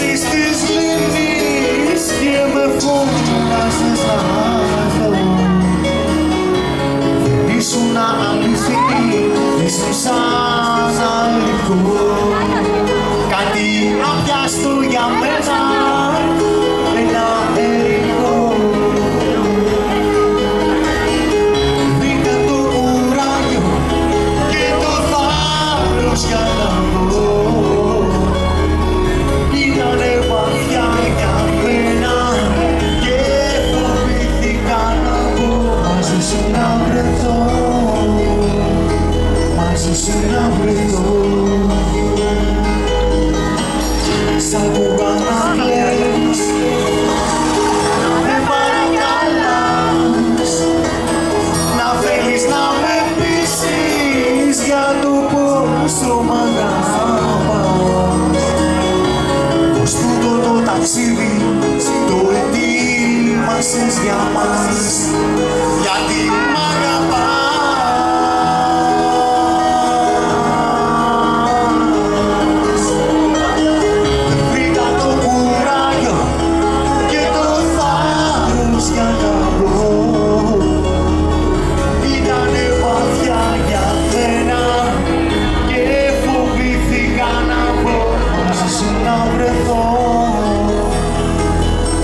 άκρης της λίμνης και με φώναζες να έρθω. Δεν ήσουν αληθινή, ήσουν σαν αληθικό. Κάτι απιάστο για μένα, ένα ερικό. Βρήκα το κουράγιο και το θάρρος για να μπω. Ήτανε βαθιά για μένα και φοβήθηκα να μπω. Μαζί σου να βρεθώ, μαζί σου να βρεθώ. Σ' άκουγα να κλαις, να με παρακαλάς, να θέλεις να με πείσεις για το πόσο μ' αγαπάς. Πως τούτο το ταξίδι το ετοίμασες για μας, γιατί μ' αγαπάς.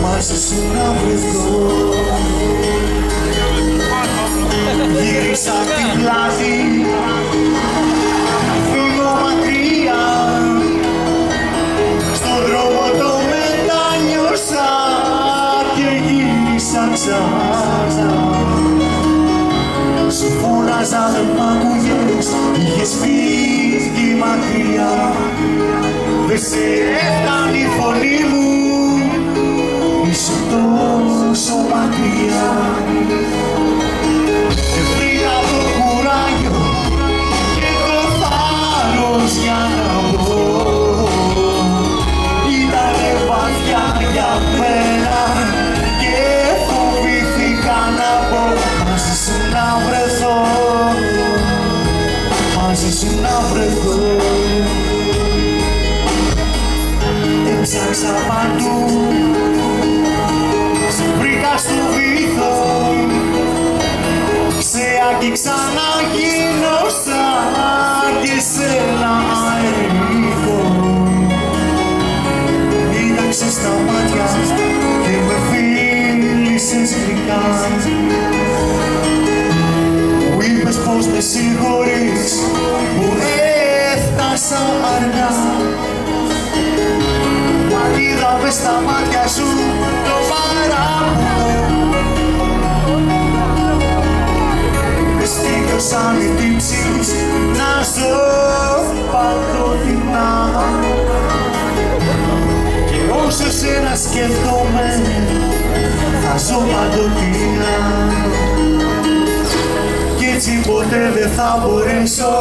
Μαζί σου να βρεθώ. Γύρισα την πλάτη, φύγω μακριά. Στον δρόμο το μετάνιωσα και γύρισα ξανά. Σου φώναζα δεν μ' άκουγες, είχες φύγει μακριά. Δεν σε έφτανε η φωνή μου, ήσουν τόσο μακριά. Βρήκα το κουράγιο και το θάρρος για να μπω. Ήτανε βαθιά για μένα και φοβήθηκα να μπω. Μαζί σου να βρεθώ, μαζί σου να βρεθώ. Έψαξα παντού, σε βρήκα στο βήθο, σε άγγιξα να γίνω σαν και σε ένα αερικό. Κοίταξες στα μάτια και με φίλησες γλυκά. Μου είπες πως με συγχωρείς που έφτασα αργά. Είδα μες στα μάτια σου το παράπονο. Με στήχωσαν οι τύψεις να ζω παντοτινά. Και όσο σένα σκέφτομαι θα ζω παντοτινά. Κι έτσι ποτέ δεν θα μπορέσω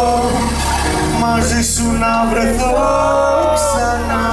μαζί σου να βρεθώ ξανά.